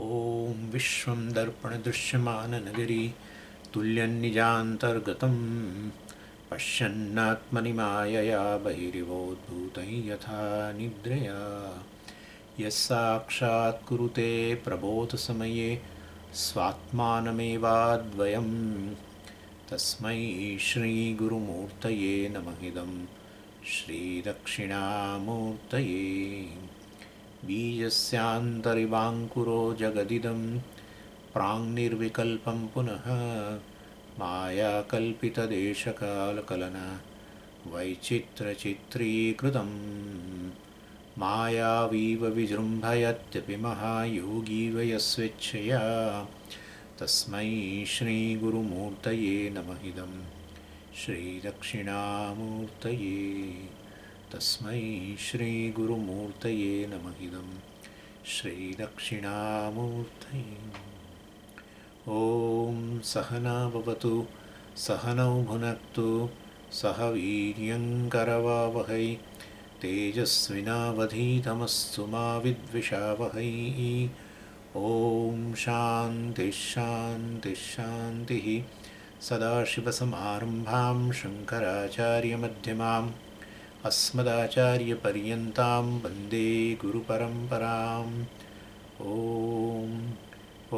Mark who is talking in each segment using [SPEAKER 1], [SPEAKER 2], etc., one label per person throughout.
[SPEAKER 1] ॐ विश्वं दर्पणदृश्यमाननगरी तुल्यन्निजान्तर्गतं पश्यन्नात्मनि मायया बहिरिवोद्भूतं यथा निद्रया यस्साक्षात् कुरुते प्रबोधसमये स्वात्मानमेवाद्वयं तस्मै श्रीगुरुमूर्तये नमः इदं श्रीदक्षिणामूर्तये बीजस्यान्तरिवाङ्कुरो जगदिदं प्राङ्निर्विकल्पं पुनः मायाकल्पितदेशकालकलना वैचित्रचित्रीकृतं मायावीव विजृम्भयत्यपि महायोगीव यस्वेच्छया तस्मै श्रीगुरुमूर्तये नमः इदं श्रीदक्षिणामूर्तये तस्मै श्रीगुरुमूर्तये नमः इदं श्रीदक्षिणामूर्तये। ॐ सहना भवतु सहनौ भुनक्तु सह वीर्यङ्करवावहै तेजस्विनावधीतमस्तु मा विद्विषावहै। ॐ शान्तिः शान्तिः शान्तिः। सदाशिवसमारम्भां शङ्कराचार्यमध्यमाम् अस्मदाचार्यपर्यन्तां वन्दे गुरुपरम्पराम्। ॐ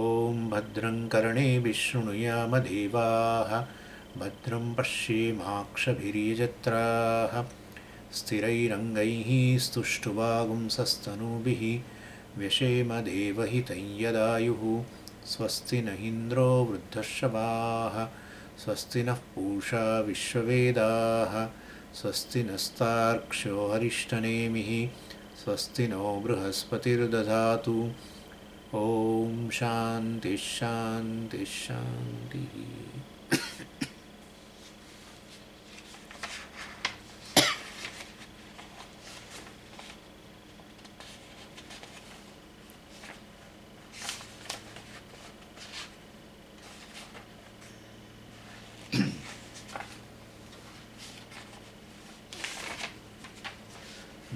[SPEAKER 1] भद्रं कर्णेभिः शृणुयामदेवाः भद्रं पश्येमाक्षभिर्यजत्राः स्थिरैरङ्गैः स्तुष्टुवागुंसस्तनूभिः व्यशेमदेवहितं यदायुः। स्वस्ति न इन्द्रो वृद्धश्रवाः स्वस्ति नः पूषा विश्ववेदाः स्वस्ति नस्तार्क्ष्यो हरिष्ठनेमिः स्वस्ति नो बृहस्पतिर्दधातु। ॐ शान्तिः शान्तिः शान्तिः।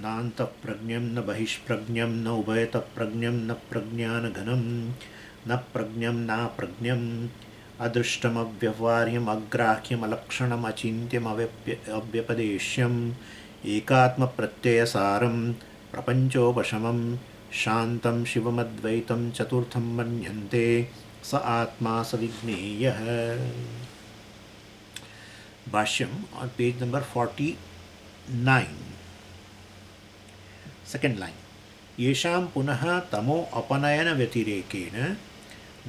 [SPEAKER 1] नान्तःप्रज्ञं न बहिष्प्रज्ञं न उभयतःप्रज्ञं न प्रज्ञानघनं न प्रज्ञं नाप्रज्ञम् अदृष्टमव्यवहार्यमग्राह्यमलक्षणमचिन्त्यमव्यपदेश्यम् एकात्मप्रत्ययसारं प्रपञ्चोपशमं शान्तं शिवमद्वैतं चतुर्थं मन्यन्ते स आत्मा स विज्ञेयः। भाष्यम् on page number 49. Second line. येषां पुनः तमो अपनयन व्यतिरेकेण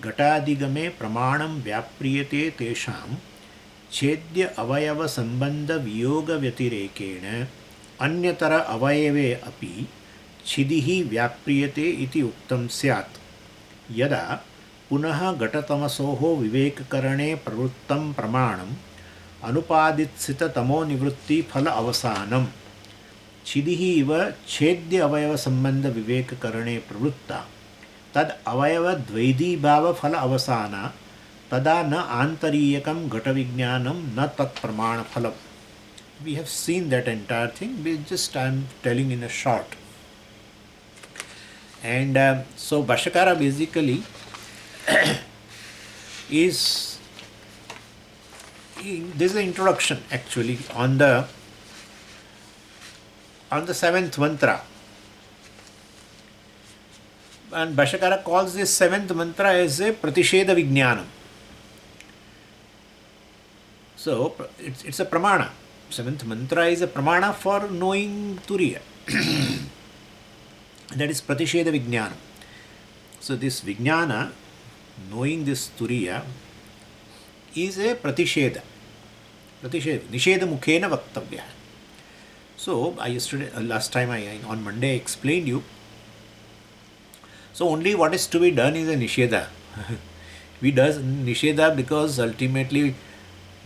[SPEAKER 1] घटादिगमे प्रमाणं व्याप्रियते तेषां छेद्य अवयव संबंध वियोग व्यतिरेकेण अन्यतर अवयवे अपि छिदिः व्याप्रियते इति उक्तं स्यात्। यदा पुनः घटतमसोः विवेककरणे प्रवृत्तं प्रमाणम् अनुपादित्सित तमो निवृत्ति फल अवसानम् छिदिः इव छेद्य अवयव संबंध विवेक करणे प्रवृत्ता तद अवयव द्वैधीभाव फल अवसाना तदा न आंतरीयकं घट विज्ञानं न तत्प्रमाण फलम्. We have seen that entire thing. I am telling in a short. And so Bhashyakara basically is this is the introduction actually on the seventh mantra, and Bhashyakara calls this seventh mantra as a pratisheda vijnanam. So it's a pramana. Seventh mantra is a pramana for knowing turiya. That is pratisheda vijnanam. So this vijnana, knowing this turiya, is a pratisheda. Nisheda mukhena vaktavya. So last time on Monday I explained you. So only what is to be done is a nisheda. We do nisheda because ultimately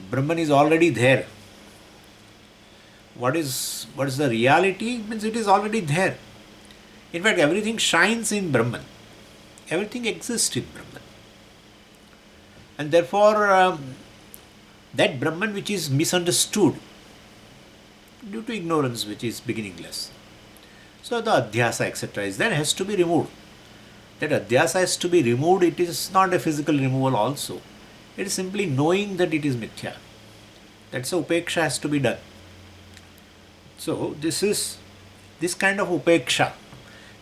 [SPEAKER 1] Brahman is already there. What is the reality? Means it is already there. In fact, everything shines in Brahman. Everything exists in Brahman. And therefore, that Brahman which is misunderstood due to ignorance which is beginningless. So the adhyasa etc. is there, has to be removed. That adhyasa is to be removed, it is not a physical removal also. It is simply knowing that it is mithya. That's how upeksha has to be done. So this kind of upeksha,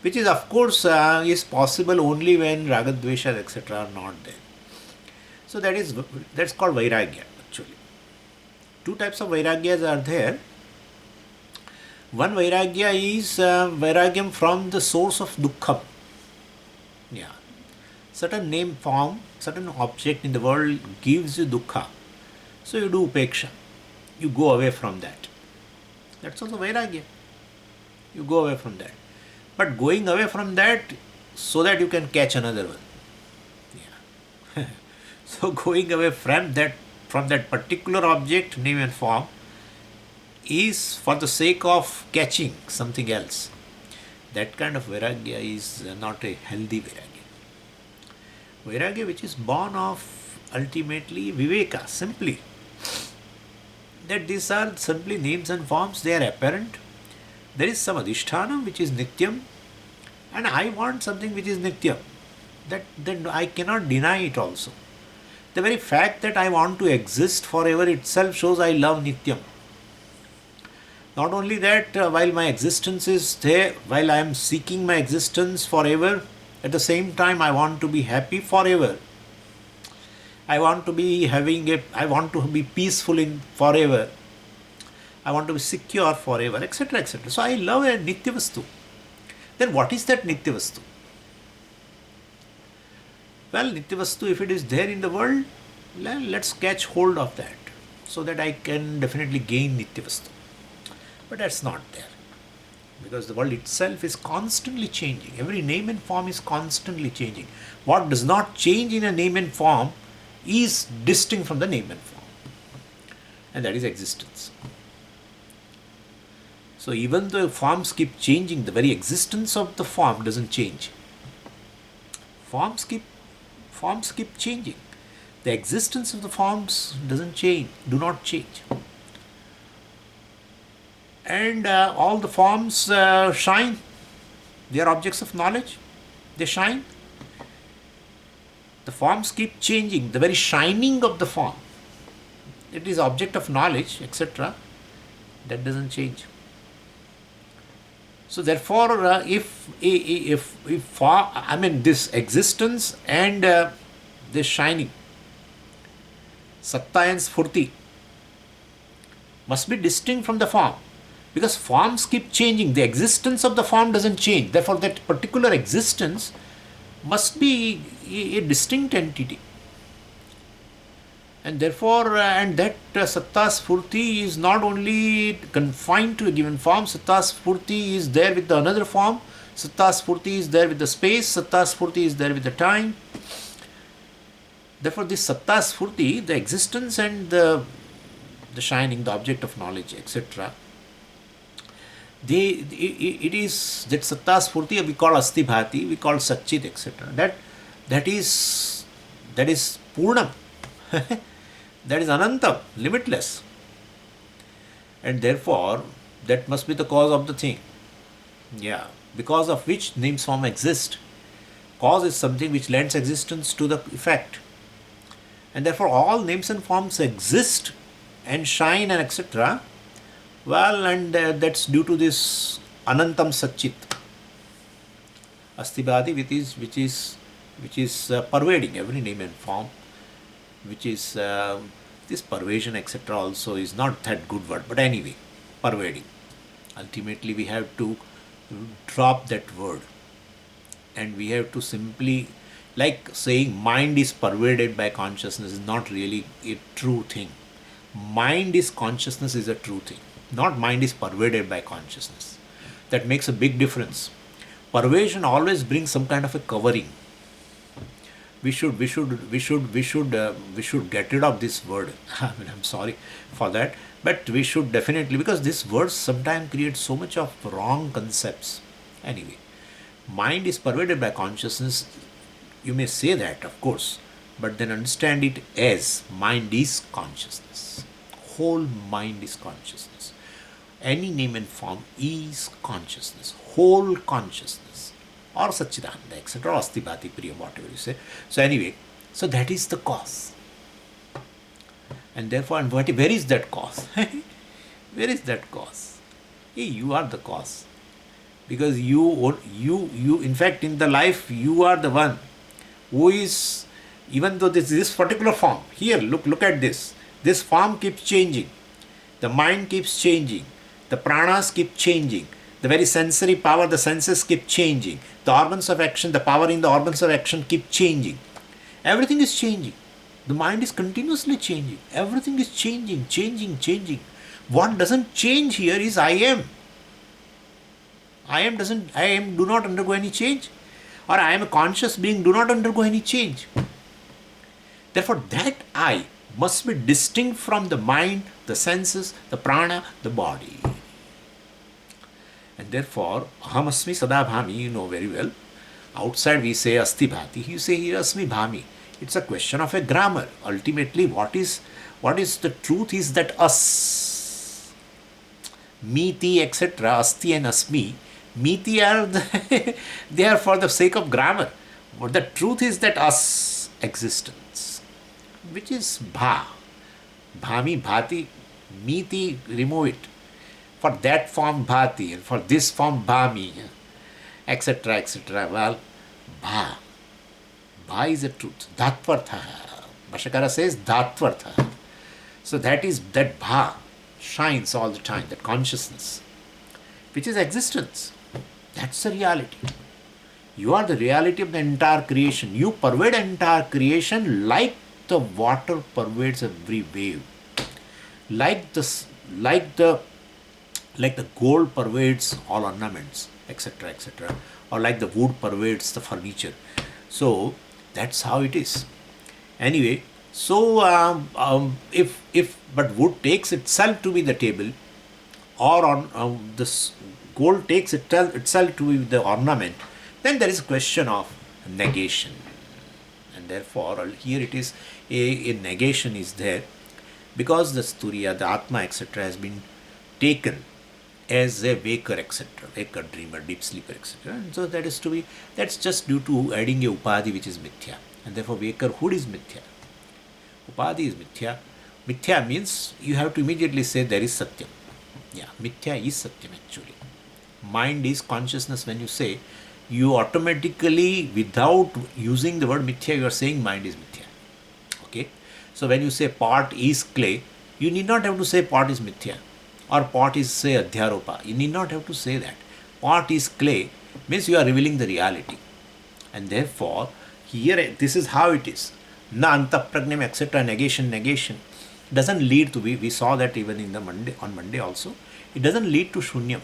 [SPEAKER 1] which is of course is possible only when ragadvesha etc. are not there. So that's called vairagya actually. Two types of vairagyas are there. One vairagya is vairagyam from the source of dukkham. Yeah. Certain name form, certain object in the world gives you dukkha. So you do upeksha. You go away from that. That's also vairagya. You go away from that. But going away from that so that you can catch another one. Yeah. So going away from that particular object, name and form, is for the sake of catching something else. That kind of vairagya is not a healthy vairagya. Vairagya which is born of ultimately viveka, simply. That these are simply names and forms, they are apparent. There is some adhisthana which is nityam, and I want something which is nityam. Then I cannot deny it also. The very fact that I want to exist forever itself shows I love nityam. Not only that, while my existence is there, while I am seeking my existence forever, at the same time I want to be happy forever. I want to be peaceful in forever. I want to be secure forever, etc., etc. So I love a nitya vastu. Then what is that nitya vastu? Well, nitya vastu, if it is there in the world, let's catch hold of that so that I can definitely gain nitya vastu. But that's not there. Because the world itself is constantly changing. Every name and form is constantly changing. What does not change in a name and form is distinct from the name and form. And that is existence. So even though forms keep changing, the very existence of the form doesn't change. Forms keep changing. The existence of the forms do not change. And all the forms shine. They are objects of knowledge. They shine. The forms keep changing. The very shining of the form, it is object of knowledge, etc. That doesn't change. So therefore, if this existence and this shining, satta and sphurti, must be distinct from the form. Because forms keep changing, the existence of the form doesn't change. Therefore, that particular existence must be a distinct entity. And therefore, that satta sphurti is not only confined to a given form. Satta sphurti is there with another form. Satta sphurti is there with the space. Satta sphurti is there with the time. Therefore, this satta sphurti, the existence and the shining, the object of knowledge, etc., it is that satta sphurti we call asti bhati, we call satchit, etc. That is purnam. That is anantam, limitless. And therefore, that must be the cause of the thing. Yeah, because of which names form exist. Cause is something which lends existence to the effect. And therefore, all names and forms exist and shine and etc. Well, and that's due to this anantam satchit, astibhati, which is pervading every name and form, which is this pervasion, etc. also is not that good word, but anyway, pervading. Ultimately, we have to drop that word, and we have to simply, like saying mind is pervaded by consciousness is not really a true thing. Mind is consciousness is a true thing. Not mind is pervaded by consciousness. That makes a big difference. Pervasion always brings some kind of a covering. We should get rid of this word. I'm sorry for that, but we should definitely, because this word sometimes creates so much of wrong concepts. Anyway, mind is pervaded by consciousness. You may say that, of course, but then understand it as mind is consciousness. Whole mind is consciousness. Any name and form is consciousness, whole consciousness. or Satchidananda, etc., or Asti Bhati Priya, whatever you say. So anyway, so that is the cause. And therefore, and where is that cause? Where is that cause? Hey, you are the cause. Because you, in fact, in the life, you are the one who is, even though this particular form, here, look at this. This form keeps changing. The mind keeps changing. The pranas keep changing. The very sensory power, the senses keep changing. The organs of action, the power in the organs of action keep changing. Everything is changing. The mind is continuously changing. Everything is changing. What doesn't change here is I am. I am do not undergo any change. Or I am a conscious being, do not undergo any change. Therefore, that I must be distinct from the mind, the senses, the prana, the body. And therefore, aham asmi sada bhami, you know very well. Outside we say asti bhati, you say here asmi bhami. It's a question of a grammar. Ultimately, what is the truth is that us, miti, etc., asti and asmi, miti are they are for the sake of grammar. But the truth is that us existence, which is bha, bhami, bhati, miti, remove it. For that form bhati and for this form bhami, etc., etc. Well, bha. Bha is the truth. Dhatvartha. Bhashyakara says Dhatvartha. So that bha shines all the time, that consciousness, which is existence. That's the reality. You are the reality of the entire creation. You pervade entire creation like the water pervades every wave. Like the gold pervades all ornaments, etc., etc. Or like the wood pervades the furniture. So that's how it is. Anyway, so but wood takes itself to be the table, or on this gold takes itself to be the ornament, then there is a question of negation. And therefore, here it is a negation is there, because the Turiya, the Atma, etc., has been taken as a waker, etc., waker, dreamer, deep sleeper, etc. And so that's just due to adding a upadhi which is mithya. And therefore, wakerhood is mithya. Upadhi is mithya. Mithya means you have to immediately say there is satyam. Yeah, mithya is satyam actually. Mind is consciousness. When you say, you automatically, without using the word mithya, you are saying mind is mithya. Okay? So when you say pot is clay, you need not have to say pot is mithya. Or pot is, say, adhyaropa. You need not have to say that. Pot is clay means you are revealing the reality. And therefore, here, this is how it is. Na antapragnam, etc., negation doesn't lead to, we saw that even in the on Monday also, it doesn't lead to shunyam.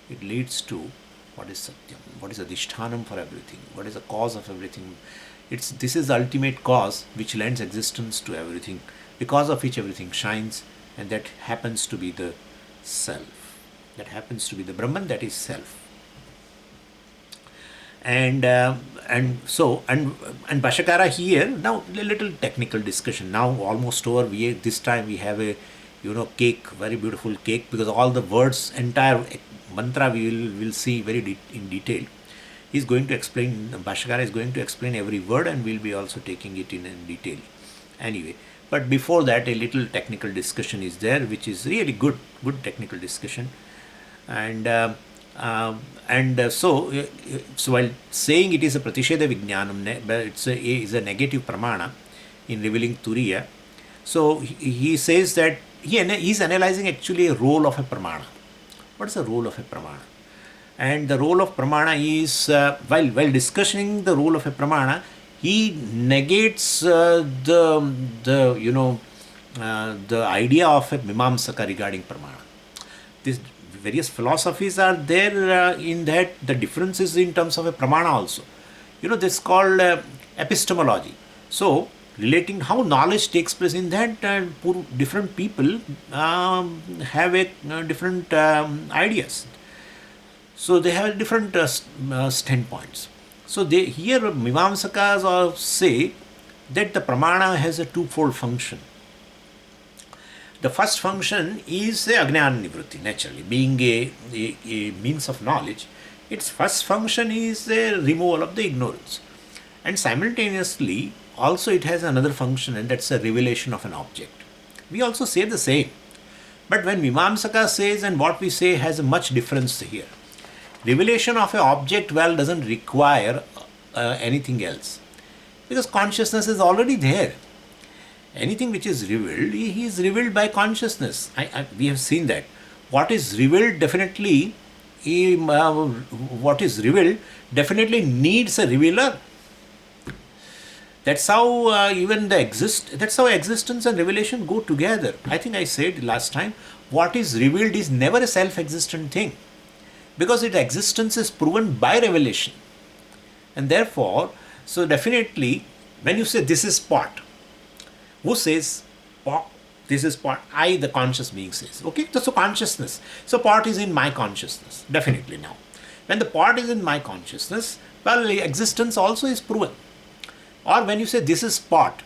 [SPEAKER 1] It leads to what is satyam, what is adhishthanam for everything, what is the cause of everything. This is the ultimate cause which lends existence to everything, because of which everything shines. And that happens to be the self. That happens to be the Brahman, that is self. And Bhashyakara here, now a little technical discussion. Now almost over. This time we have a cake, very beautiful cake, because all the words, entire mantra we will see very in detail. He's going to explain. Bhashyakara is going to explain every word, and we'll be also taking it in detail. Anyway. But before that, a little technical discussion is there, which is really good technical discussion. And so while saying it is a pratisheda vijnanam, but it's a negative pramana in revealing turiya. So he says that he's analyzing actually a role of a pramana. What is the role of a pramana? And the role of pramana is, while discussing the role of a pramana, he negates the idea of a mimamsaka regarding pramana. These various philosophies are there in that the differences in terms of a pramana also. This is called epistemology. So relating how knowledge takes place in that, different people have different ideas. So they have different standpoints. So here Mimamsakas say that the pramana has a twofold function. The first function is a ajnana nivritti, naturally. Being a means of knowledge, Its first function is the removal of the ignorance. And simultaneously, also it has another function, and that's a revelation of an object. We also say the same. But when Mimamsaka says and what we say has a much difference here. Revelation of an object, well, doesn't require anything else. Because consciousness is already there. Anything which is revealed, he is revealed by consciousness. We have seen that. What is revealed definitely needs a revealer. That's how that's how existence and revelation go together. I think I said last time, what is revealed is never a self-existent thing, because its existence is proven by revelation. And therefore, so definitely, when you say this is pot, who says pot? This is pot. I, the conscious being, says. Okay, so consciousness. So pot is in my consciousness, definitely now. When the pot is in my consciousness, well, existence also is proven. Or when you say this is pot,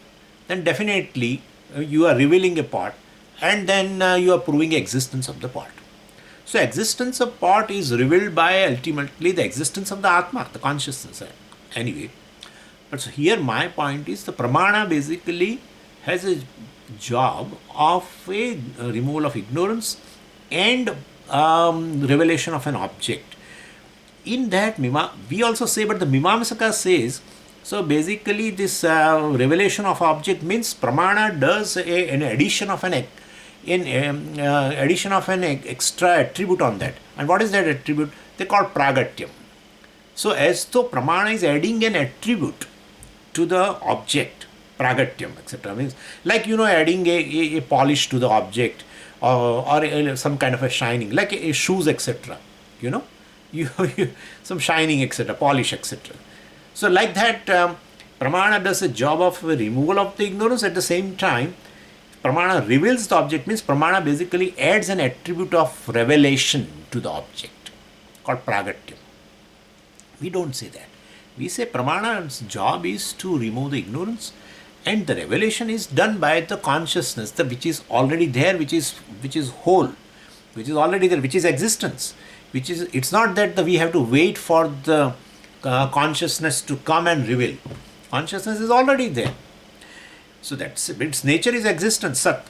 [SPEAKER 1] then definitely you are revealing a pot, and then you are proving existence of the pot. So existence of pot is revealed by ultimately the existence of the Atma, the consciousness. Anyway, but so here my point is the pramana basically has a job of a removal of ignorance and revelation of an object. In that, we also say, but the Mimamsaka says, so basically this revelation of object means pramana does an addition of an extra attribute on that. And what is that attribute? They call pragatyam. So as though pramana is adding an attribute to the object, pragatyam, etc. Means like, adding a polish to the object, or some kind of a shining, like a shoes, etc. Some shining, etc., polish, etc. So like that, pramana does a job of removal of the ignorance. At the same time, pramana reveals the object, means pramana basically adds an attribute of revelation to the object, called pragatyam. We don't say that. We say pramana's job is to remove the ignorance, and the revelation is done by the consciousness, which is already there, which is whole, which is already there, which is existence. It's not that we have to wait for the consciousness to come and reveal. Consciousness is already there. So that's its nature is existence, Sat.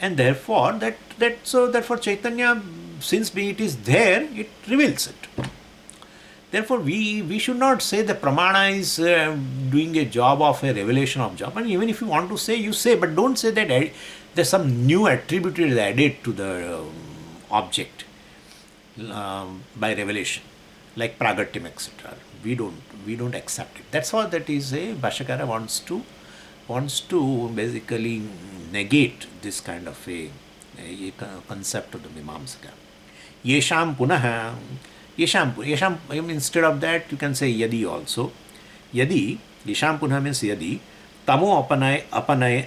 [SPEAKER 1] And therefore therefore Chaitanya, since it is there, it reveals it. Therefore, we should not say the pramana is doing a job of a revelation of job. And even if you want to say, you say, but don't say that there's some new attribute is added to the object by revelation, like pragatyam, etc. We don't accept it. That's what that is. Bhashyakara wants to basically negate this kind of a concept of the Mimamsaka. Yesham punaha. Yesham, instead of that, you can say yadi also. Yadi, yesham punha means yadi, tamo apanayana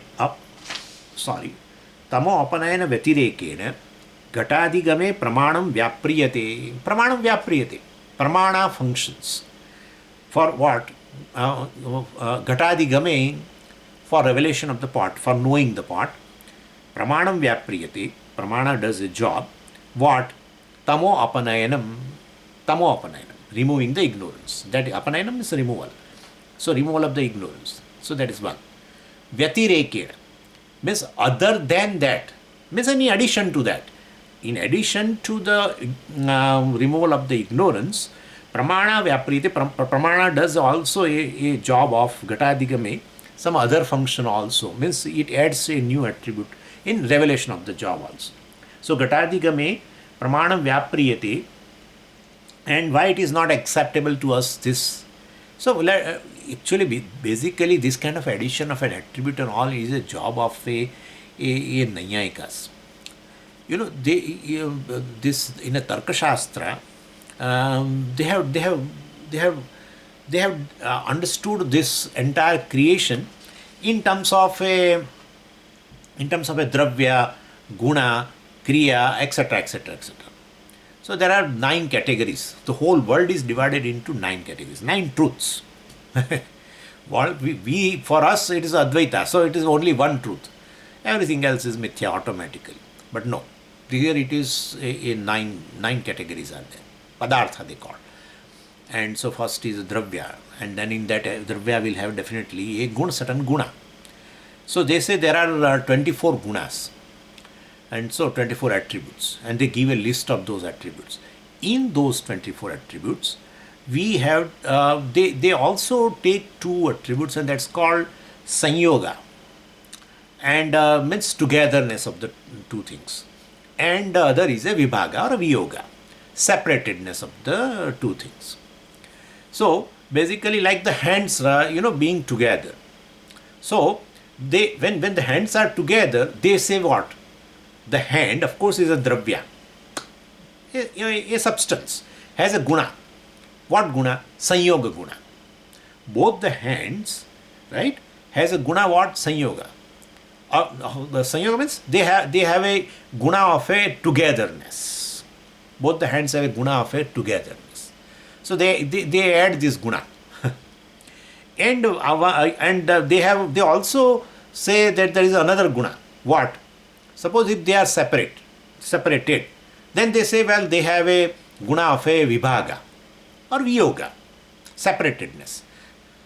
[SPEAKER 1] vyatirekena, gatadigame pramanam vyapriyate. Pramana functions. For what? Gatadigame, for revelation of the pot, for knowing the pot. Pramanam vyapriyate, pramana does a job. What? Tamo apanayanam, removing the ignorance. That apanayanam is removal. So removal of the ignorance. So that is one. Vyatirekena means other than that, means any addition to that. In addition to the removal of the ignorance, pramana vyapriyate, pramana does also a job of gatadigame, some other function also. Means it adds a new attribute in revelation of the job also. So gatadigame, pramanam vyapriyate. And why it is not acceptable to us, this? So actually, basically, this kind of addition of an attribute and all is a job of a Nayayikas. This in a Tarka Shastra, they have understood this entire creation in terms of a dravya, guna, kriya, etc., etc., etc. So there are 9 categories. The whole world is divided into 9 categories, 9 truths. For us it is Advaita, so it is only one truth. Everything else is mithya automatically. But no, here it is a 9 categories are there. Padartha they call. And so first is dravya, and then in that dravya will have definitely a guna, certain guna. So they say there are 24 gunas, and so 24 attributes, and they give a list of those attributes. In those 24 attributes, we have they also take two attributes, and that's called sanyoga, and means togetherness of the two things, and the other is a vibhaga or a viyoga, separatedness of the two things. So basically, like the hands, being together. So they when the hands are together, they say what? The hand, of course, is a dravya, a substance, has a guna. What guna? Sanyoga guna. Both the hands, right, has a guna. What? Sanyoga. The sanyoga means they have a guna of a togetherness. Both the hands have a guna of a togetherness. So they add this guna. And they also say that there is another guna. What? Suppose if they are separated, then they say, well, they have a guna of a vibhaga or viyoga, separatedness.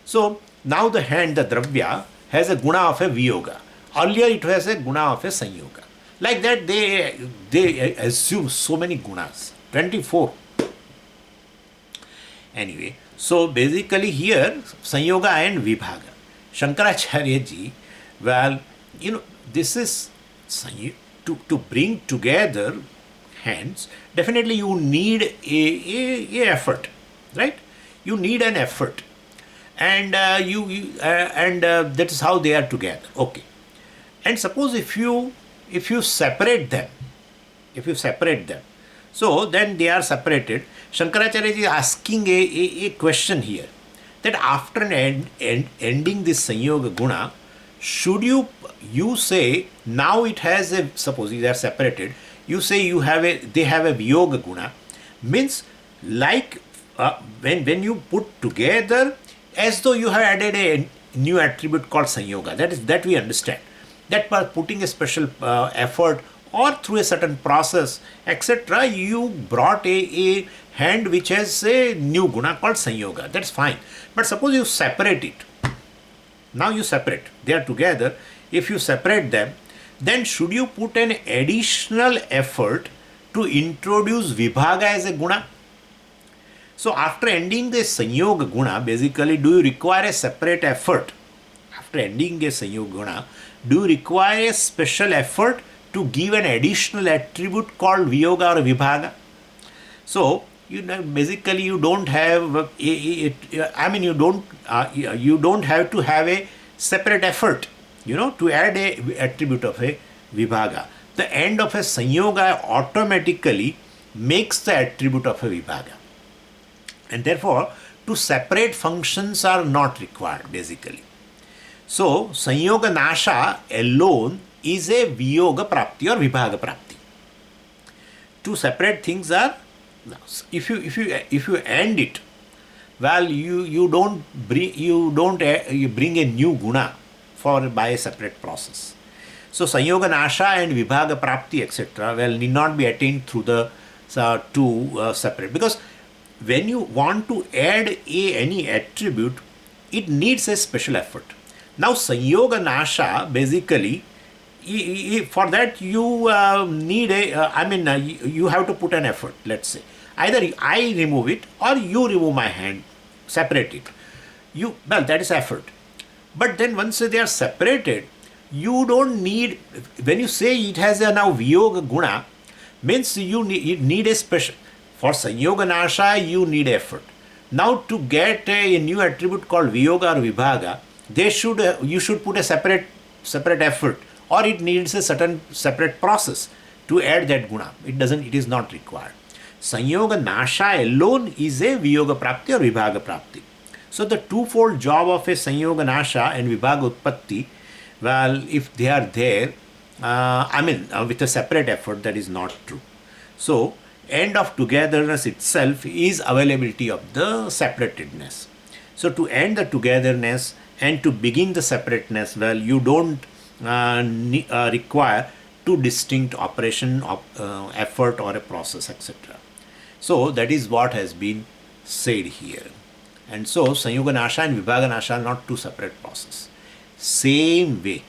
[SPEAKER 1] So now the hand, the dravya, has a guna of a viyoga. Earlier it has a guna of a sanyoga. Like that they assume so many gunas, 24. Anyway, so basically here sanyoga and vibhaga. Shankaracharya ji, well, this is to bring together hands. Definitely you need a effort, right? You need an effort, and that is how they are together. Okay, and suppose if you separate them, so then they are separated. Shankaracharya is asking a question here, that after ending this sanyoga guna, should you say now it has a, suppose they are separated, you say they have a viyoga guna, means like when you put together, as though you have added a new attribute called sanyoga. That we understand, that by putting a special effort or through a certain process, etc., you brought a hand which has a new guna called sanyoga. That's fine. But suppose you separate it. Now you separate. They are together. If you separate them, then should you put an additional effort to introduce vibhaga as a guna? So after ending the sanyoga guna, basically, do you require a separate effort? After ending a sanyoga guna, do you require a special effort to give an additional attribute called viyoga or vibhaga? So basically you don't have you don't have to have a separate effort, to add a attribute of a vibhaga. The end of a sanyoga automatically makes the attribute of a vibhaga, and therefore to separate functions are not required basically. So sanyoga nasha alone is a viyoga prapti or vibhaga prapti. Two separate things are, if you end it, well, you bring a new guna by a separate process. So sanyoga nasha and vibhaga prapti, etc., well, need not be attained through the two separate, because when you want to add any attribute, it needs a special effort. Now sanyoga nasha, basically, for that you need you have to put an effort. Let's say either I remove it or you remove my hand, separate it. That is effort. But then once they are separated, you don't need, when you say it has a now viyoga guna, means you need a special, for sanyoga nasha you need effort. Now to get a new attribute called viyoga or vibhaga, you should put a separate effort, or it needs a certain separate process to add that guna. It is not required. Sanyoga nasha alone is a viyoga prapti or vibhaga prapti. So the twofold job of a sanyoga nasha and vibhaga utpatti, well, if they are there, with a separate effort, that is not true. So end of togetherness itself is availability of the separatedness. So to end the togetherness and to begin the separateness, well, you don't require two distinct operation of effort or a process, etc. So that is what has been said here. And so Sanyuga Nasha and Vibhaga Nasha are not two separate processes. Same way,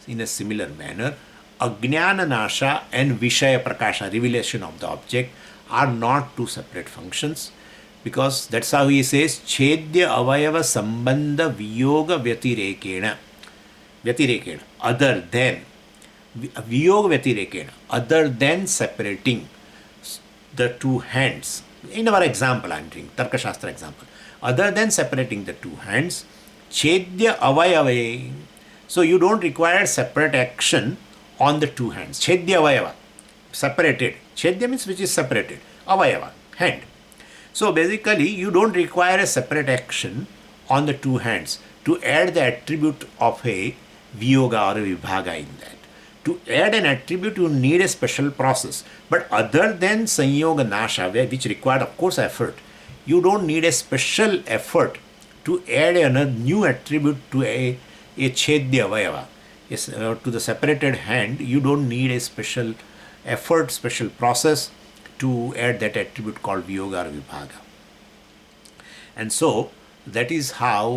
[SPEAKER 1] in a similar manner, Ajnana Nasha and Vishaya Prakasha, revelation of the object, are not two separate functions, because that's how he says Chedya Avayava Sambandha Viyoga Vyatirekena, other than Viyoga Vyatirekena, other than separating the two hands. In our example, I am doing Tarkashastra example. Other than separating the two hands, Chedya Avayava. So you don't require separate action on the two hands. Chedya Avayava, separated. Chedya means which is separated. Avayava, hand. So basically, you don't require a separate action on the two hands to add the attribute of a Viyoga or a Vibhaga in that. To add an attribute, you need a special process. But other than Sanyoga Nasha, which required, of course, effort, you don't need a special effort to add a new attribute to a Chedya Avayava. Yes, to the separated hand, you don't need a special effort, special process to add that attribute called Viyoga or Vibhaga. And so, that is how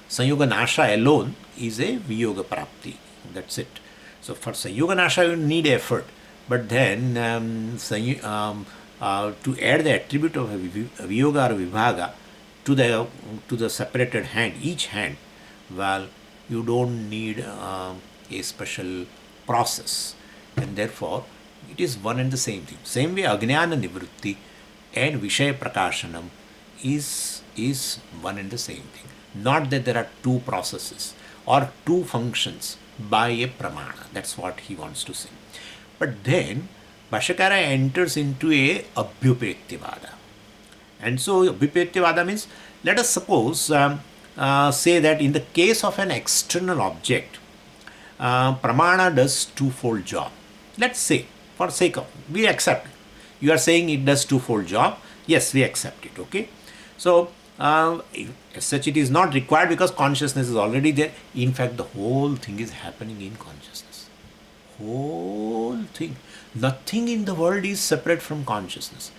[SPEAKER 1] Sanyoga Nasha alone is a Viyoga Prapti. That's it. So for Sanyoga Nasha you need effort, but then to add the attribute of a Viyoga or Vibhaga to the separated hand, each hand, well, you don't need a special process, and therefore it is one and the same thing. Same way Ajnana Nivritti and Vishaya Prakashanam is one and the same thing. Not that there are two processes or two functions by a pramana. That's what he wants to say. But then Bhashyakara enters into a Abhyupetyavada. And so Abhyupetyavada means, let us suppose say that in the case of an external object, pramana does twofold job. Let's say, for sake of, we accept it. You are saying it does twofold job. Yes, we accept it. Okay. So as such, it is not required because consciousness is already there. In fact, the whole thing is happening in consciousness. Whole thing. Nothing in the world is separate from consciousness.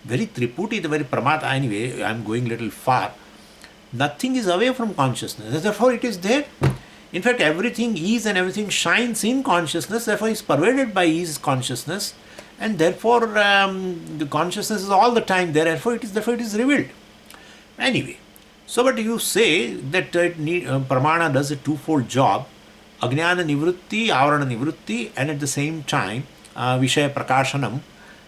[SPEAKER 1] Very Triputi, the very Pramata, anyway, I am going little far. Nothing is away from consciousness. Therefore, it is there. In fact, everything is and everything shines in consciousness. Therefore, is pervaded by is consciousness. And therefore, the consciousness is all the time there. Therefore, it is revealed. Anyway, so but you say that pramana does a twofold job, Ajnana Nivritti, Avarana Nivritti, and at the same time Vishaya Prakashanam,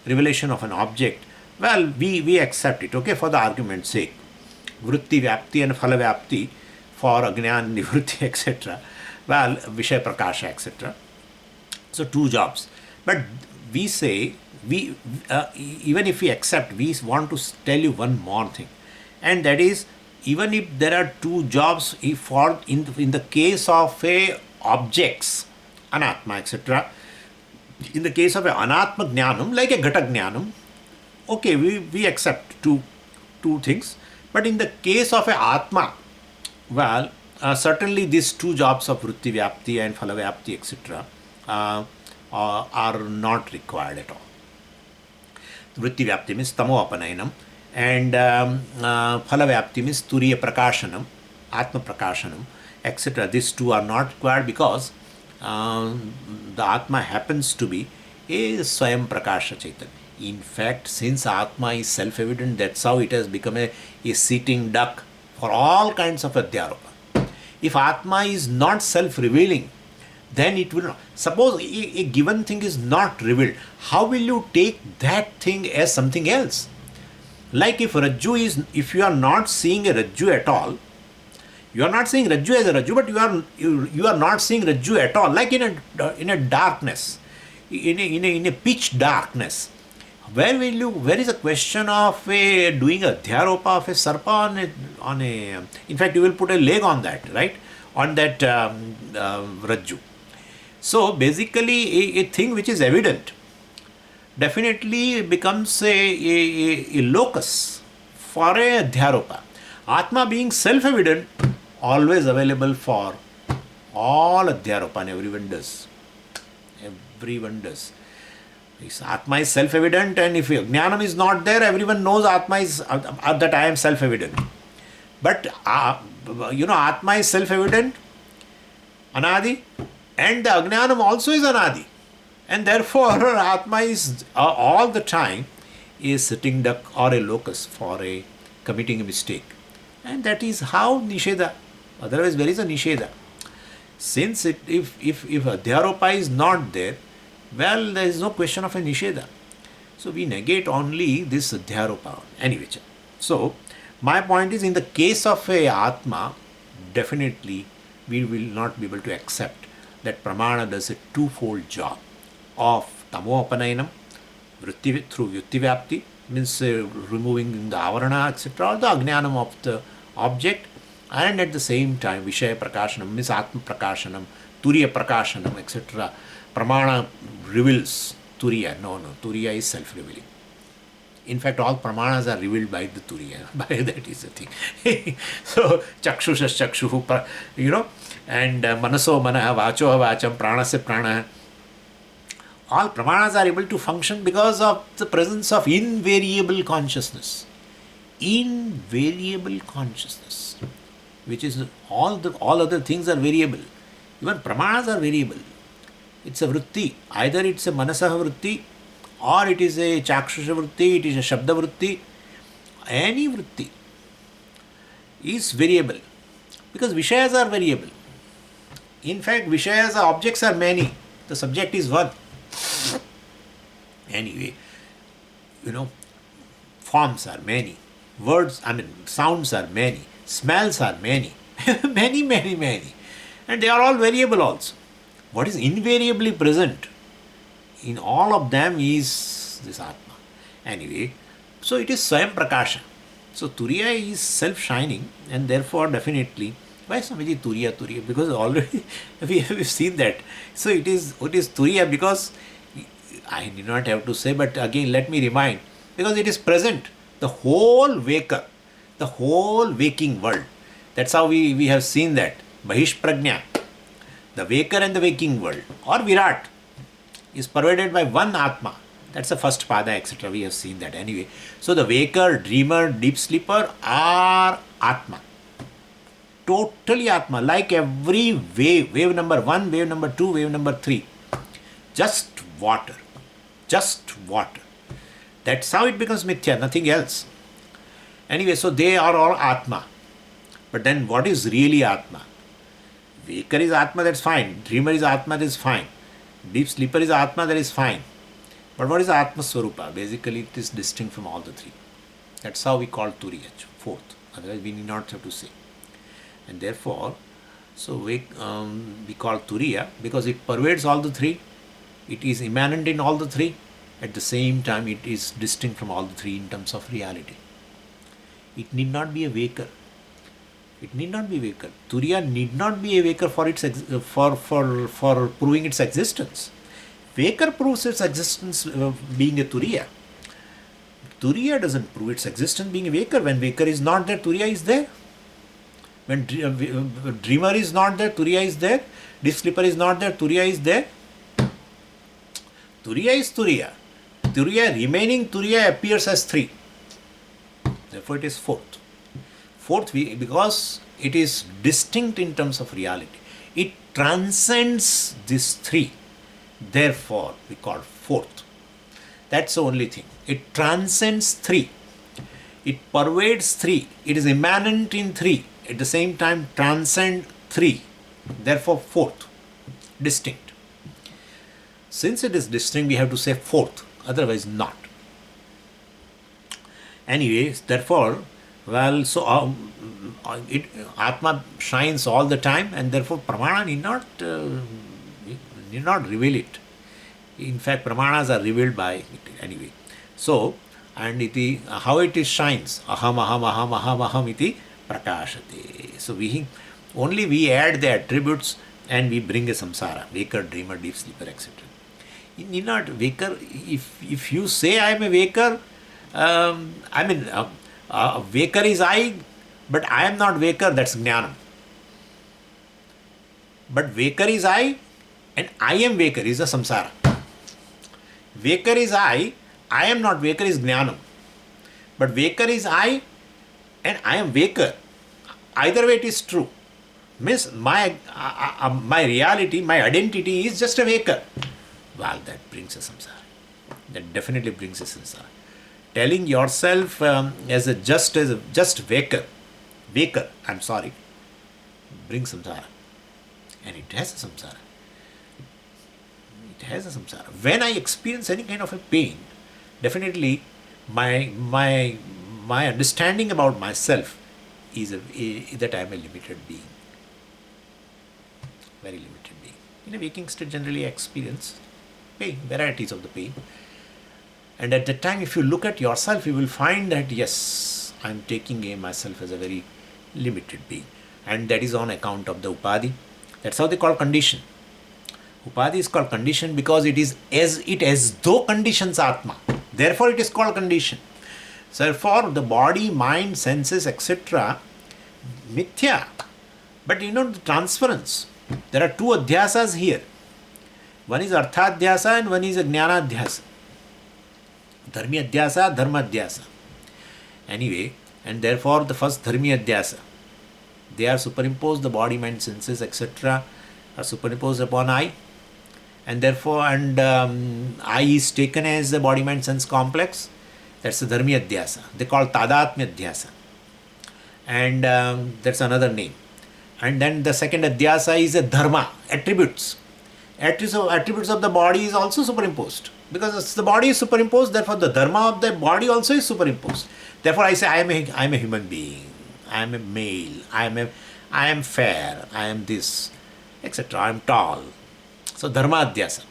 [SPEAKER 1] revelation of an object. Well, we accept it, okay, for the argument's sake. Vritti Vyapti and Phala Vyapti for Ajnana Nivritti, etc. Well, Vishaya Prakasha, etc. So two jobs. But we say, even if we accept, we want to tell you one more thing. And that is, even if there are two jobs, if in the case of a objects, anatma, etc., in the case of a anatma jnanam, like a gata jnanam, okay, we accept two things. But in the case of a atma, well, certainly these two jobs of vritti vyapti and phala vyapti, etc., are not required at all. Vritti vyapti means tamo apanayanam, and phala vyapti means turiya prakashanam, atma prakashanam, etc. These two are not required because the atma happens to be a swayam prakasha chaitanya. In fact, since atma is self-evident, that's how it has become a sitting duck for all kinds of adhyaropa. If atma is not self-revealing, then it will not. Suppose a given thing is not revealed, how will you take that thing as something else? Like if you are not seeing a Rajju at all, you are not seeing Rajju as a Rajju, but you are not seeing Rajju at all, like in a darkness, in a pitch darkness. Where is a question of doing a dhyāropa of a sarpa on a, in fact you will put a leg on that, right, on that Rajju. So basically a thing which is evident definitely becomes a locus for a dhyāropa. Atma being self-evident, always available for all adhyaropa, and everyone does. Atma is self-evident, and if Jnanam is not there, everyone knows Atma is that I am self-evident. But Atma is self-evident, Anadi, and the Ajnanam also is Anadi. And therefore, Atma is all the time is sitting duck or a locus for committing a mistake. And that is how Nisheda. Otherwise, where is a Nisheda? Since if Adhyaropa is not there, well, there is no question of a Nisheda. So we negate only this Adhyaropa. Anyway, so my point is, in the case of a Atma, definitely we will not be able to accept that Pramana does a twofold job of Tamo Apanayanam, vritti, through Vyutti Vyapti, means removing the Avarana, etc., or the Ajnanam of the object, and at the same time Vishaya Prakashanam, means Atma Prakashanam, Turiya Prakashanam, etc. Pramana reveals Turiya. No, Turiya is self-revealing. In fact, all pramanas are revealed by the Turiya. By that is the thing. So, Chakshusha Chakshuhu, and Manaso Manaha, Vacho Vacham, Pranasya Prana. All pramanas are able to function because of the presence of invariable consciousness. Invariable consciousness, which is all other things are variable. Even pramanas are variable. It's a vritti. Either it's a manasaha vritti, or it is a chakshusha vritti, it is a shabda vritti. Any vritti is variable, because vishayas are variable. In fact, vishayas, objects are many, the subject is one. Anyway, forms are many, sounds are many, smells are many, many, and they are all variable also. What is invariably present in all of them is this Atma. Anyway, so it is Swayam Prakasha. So Turiya is self-shining, and therefore definitely, why Swamiji Turiya? Because already we have seen that. So it is Turiya because, I did not have to say, but again let me remind, because it is present, the whole waker, the whole waking world. That's how we have seen that. Bahish Prajna, the waker and the waking world, or Virat, is pervaded by one Atma. That's the first pada, etc. We have seen that anyway. So the waker, dreamer, deep sleeper are Atma. Totally Atma, like every wave number 1, wave number 2, wave number 3. Just water. That's how it becomes mithya, nothing else. Anyway, so they are all Atma. But then what is really Atma? Waker is Atma, that's fine. Dreamer is Atma, that is fine. Deep sleeper is Atma, that is fine. But what is Atma Swarupa? Basically, it is distinct from all the three. That's how we call Turiya, fourth. Otherwise, we need not have to say. And therefore, so we call Turiya because it pervades all the three. It is immanent in all the three. At the same time, it is distinct from all the three in terms of reality. It need not be a waker. Turiya need not be a waker for its for proving its existence. Waker proves its existence being a Turiya. Turiya doesn't prove its existence being a waker. When waker is not there, Turiya is there. When dreamer is not there, Turiya is there. Deep sleeper is not there, Turiya is there. Turiya is Turiya. Remaining Turiya appears as 3. Therefore, it is fourth. Because it is distinct in terms of reality. It transcends these 3. Therefore, we call fourth. That's the only thing. It transcends 3. It pervades 3. It is immanent in 3. At the same time, transcend 3. Therefore, fourth. Distinct. Since it is distinct, we have to say fourth. Otherwise, not. Anyways, therefore, so Atma shines all the time, and therefore Pramana need not reveal it. In fact, Pramanas are revealed by it anyway. So, and how it shines? Aham iti prakashate. So we add the attributes and we bring a samsara, waker, dreamer, deep sleeper, etc. You need not waker. If you say I am a waker, waker is I, but I am not waker, that's jnanam. But waker is I, and I am waker is a samsara. Waker is I am not Waker is Jnanam. But Waker is I and I am Waker. Either way it is true. Means my reality, my identity is just a Waker. Well, that brings a samsara. That definitely brings a samsara. Telling yourself as a just Waker, brings samsara. And it has a samsara. It has a samsara. When I experience any kind of a pain, definitely my understanding about myself is that I am a limited being. Very limited being. In a waking state, generally I experience pain, varieties of the pain. And at that time, if you look at yourself, you will find that yes, I am taking myself as a very limited being. And that is on account of the upadhi. That's how they call condition. Upadhi is called condition because it is as though conditions Atma. Therefore, it is called condition. So, therefore, the body, mind, senses, etc. mithya. But the transference. There are two adhyasas here. One is arthadhyasa and one is a jnanadhyasa. Dharmi adhyasa, dharma adhyasa. Anyway, and therefore the first dharmi adhyasa, they are superimposed, the body, mind, senses, etc. are superimposed upon I. And therefore, I is taken as the body, mind, sense complex. That's the dharmi adhyasa. They call tadatmya adhyasa. And that's another name. And then the second adhyasa is a dharma, attributes. Attributes of the body is also superimposed. Because the body is superimposed, therefore the dharma of the body also is superimposed. Therefore I say I am a human being, I am a male, I am fair, I am this, etc. I am tall. So dharma adhyasa.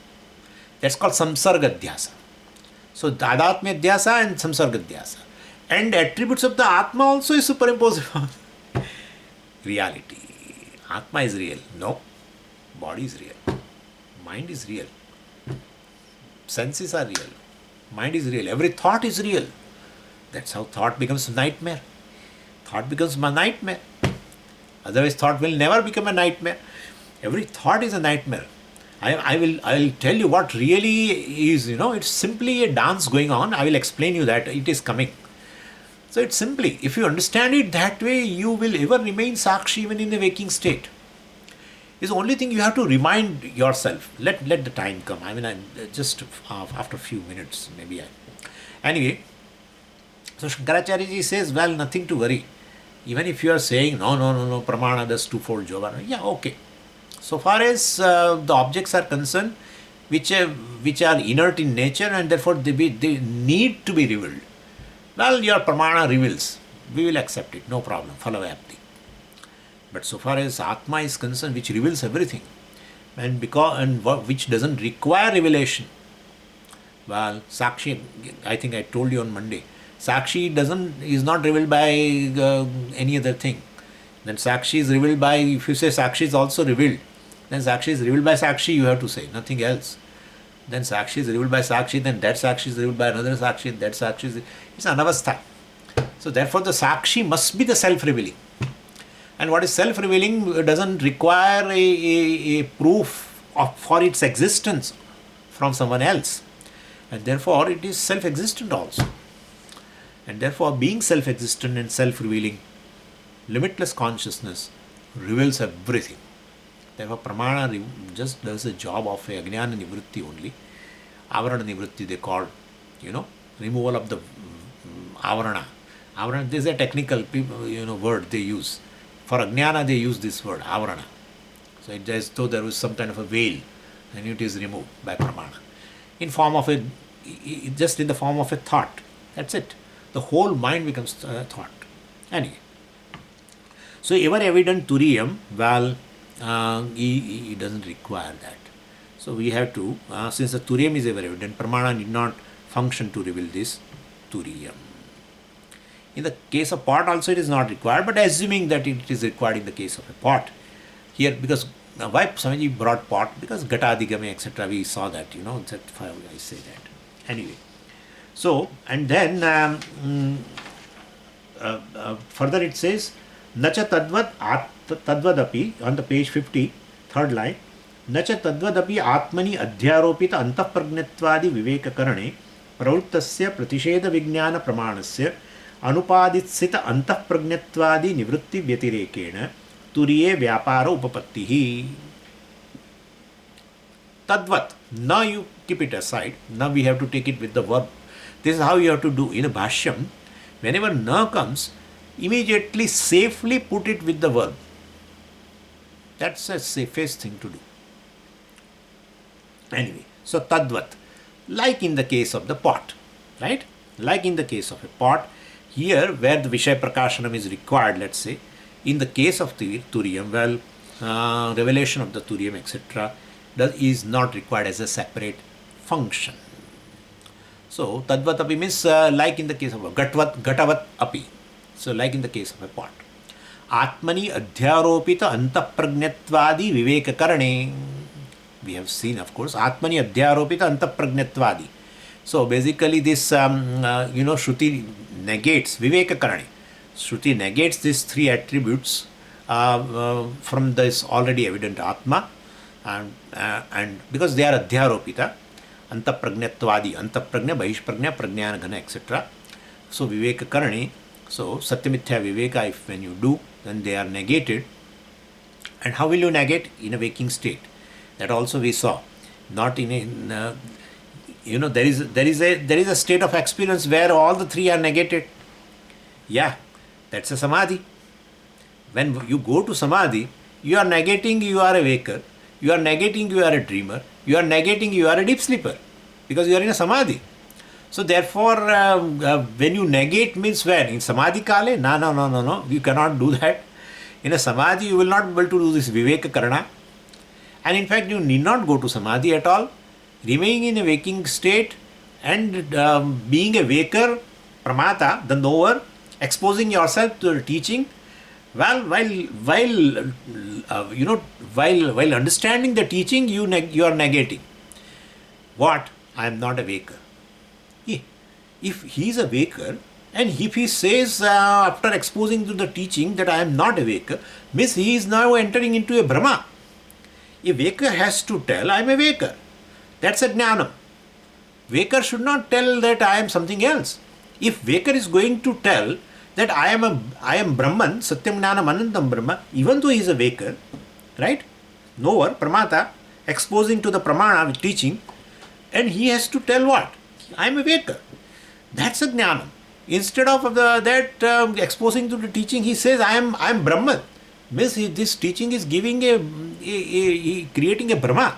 [SPEAKER 1] That's called samsarga adhyasa. So tadatmya adhyasa and samsarga adhyasa. And attributes of the Atma also is superimposed upon reality. Atma is real. No. Body is real. Mind is real. Senses are real. Mind is real. Every thought is real. That's how thought becomes a nightmare. Thought becomes a nightmare. Otherwise, thought will never become a nightmare. Every thought is a nightmare. I will tell you what really is, it's simply a dance going on. I will explain you that it is coming. So it's simply, if you understand it that way, you will ever remain Sakshi even in the waking state. It's the only thing you have to remind yourself. Let the time come. Just after a few minutes, maybe. Anyway, so Shankaracharya ji says, well, nothing to worry. Even if you are saying, no, pramana does twofold job. Yeah, okay. So far as the objects are concerned, which are inert in nature and therefore they need to be revealed. Well, your pramana reveals. We will accept it. No problem. Phalavapti. But so far as Atma is concerned, which reveals everything, and which doesn't require revelation. Well, Sakshi, I think I told you on Monday, Sakshi is not revealed by any other thing. Then Sakshi is revealed by, if you say Sakshi is also revealed, then Sakshi is revealed by Sakshi, you have to say, nothing else. Then Sakshi is revealed by Sakshi, then that Sakshi is revealed by another Sakshi, and that Sakshi is, it's anavastha. So therefore the Sakshi must be the self-revealing. And what is self-revealing doesn't require a proof for its existence from someone else. And therefore it is self-existent also. And therefore being self-existent and self-revealing, limitless consciousness reveals everything. Therefore pramana just does a job of a ajnana nivritti only. Avarana nivritti they call, removal of the avarana. Avarana, this is a technical word they use. For ajnana they use this word, avarana. So it is as though there was some kind of a veil and it is removed by pramana. Just in the form of a thought. That's it. The whole mind becomes thought. Anyway. So ever evident turiyam, well, he doesn't require that. So we have to, since the turiyam is ever evident, pramana need not function to reveal this turiyam. In the case of pot also it is not required, but assuming that it is required in the case of a pot. Here, because why Swamiji brought pot? Because Gatadigame, etc. we saw that, that's why I say that. Anyway. So, and then further it says, Nacha tadvad tadvadapi, on the page 50, third line, न च तद्वदपि आत्मनि अध्यारोपित अंतःप्रज्ञत्वादि विवेककरणे प्रवृत्तस्य प्रतिषेधविज्ञानप्रमाणस्य अनुपादित्सित अंतःप्रज्ञत्वादि निवृत्ति व्यतिरेकेण तुरीये व्यापार उपपत्तिः. Tadvat. Now you keep it aside. Now we have to take it with the verb. This is how you have to do in a bhashyam. Whenever na comes, immediately safely put it with the verb. That's the safest thing to do. Anyway, so tadvat. Like in the case of the pot, right? Like in the case of a pot, here where the Vishaya Prakashanam is required, let's say, in the case of the Turiyam, well, revelation of the Turiyam, etc., is not required as a separate function. So, tadvat api means like in the case of a gatavat api. So, like in the case of a pot. Atmani adhyaropita antapragnatvadi vivekakarane. We have seen, of course, Atmani adhyaropita antapragnatvadi. So, basically this, Shruti negates vivekakarane. Shruti negates these three attributes from this already evident Atma. And because they are adhyaropita, antapragnatvadi, antapragna, bahishpragna, prajnana ghana, etc. So viveka karani, so satyamithya viveka, if when you do, then they are negated. And how will you negate? In a waking state. That also we saw. Not in a, there is a state of experience where all the three are negated. Yeah, that's a samadhi. When you go to samadhi, you are negating you are a waker. You are negating you are a dreamer. You are negating you are a deep sleeper. Because you are in a samadhi. So therefore, when you negate means when? In samadhi kale? No. You cannot do that. In a samadhi, you will not be able to do this viveka karana. And in fact, you need not go to samadhi at all. Remaining in a waking state and being a waker, pramata, the knower, exposing yourself to the teaching, while understanding the teaching, you are negating. What? I am not a waker. If he is a waker, and if he says after exposing to the teaching that I am not a waker, means he is now entering into a Brahma. A waker has to tell I am a waker. That's a jnanam. Waker should not tell that I am something else. If waker is going to tell that I am Brahman, Satyam Jnanam Anantam Brahma, even though he is a waker, right? Knower, Pramata, exposing to the Pramana with teaching, and he has to tell what? I am a waker. That's a Jnanam. Instead of exposing to the teaching, he says I am Brahman. Means this teaching is giving creating a Brahma,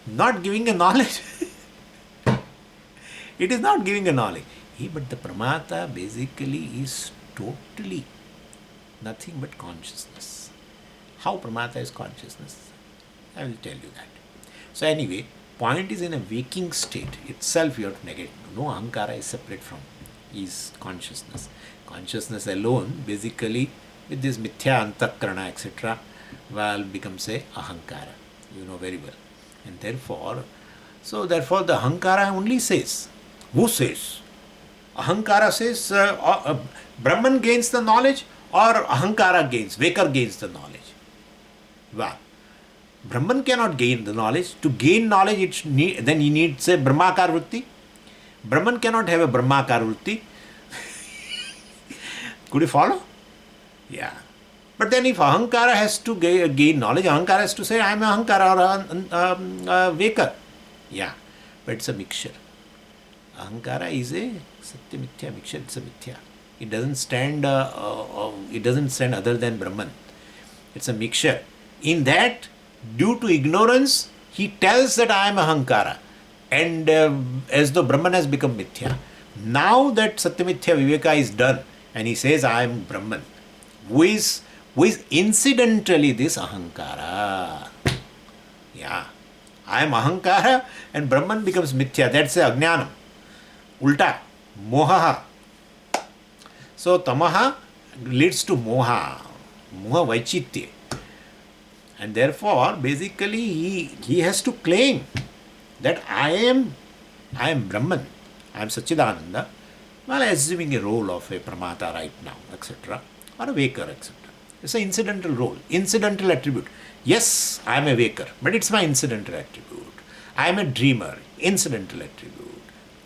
[SPEAKER 1] not giving a knowledge. It is not giving a knowledge. But the Pramata basically is totally nothing but consciousness. How Pramata is consciousness? I will tell you that. So anyway, point is in a waking state itself you have to negate. No ahankara is separate from is consciousness. Consciousness alone basically with this mithya antakarana etc. becomes a ahankara. You know very well. And therefore the ahankara only says. Who says? Ahankara says Brahman gains the knowledge or ahankara gains, waker gains the knowledge. Well, Brahman cannot gain the knowledge. To gain knowledge, then he needs a Brahmakar Vritti. Brahman cannot have a Brahmakar Vritti. Could you follow? Yeah. But then if ahankara has to gain knowledge, ahankara has to say, I am a ahankara or waker. Yeah. But it's a mixture. Ahankara is a satya mithya mixture. It's a mithya. It doesn't stand other than Brahman. It's a mixture. In that, due to ignorance, he tells that I am ahankara. And as though Brahman has become mithya. Now that satya mithya viveka is done, and he says I am Brahman, who is incidentally this ahankara. Yeah. I am ahankara and Brahman becomes mithya. That's a ajnanam. Ulta. Moha. So tamaha leads to moha. Moha vaichitya. And therefore, basically, he has to claim that I am Brahman, I am Satchidananda, while assuming a role of a Pramata right now, etc., or a waker, etc. It's an incidental role, incidental attribute. Yes, I am a waker, but it's my incidental attribute. I am a dreamer, incidental attribute.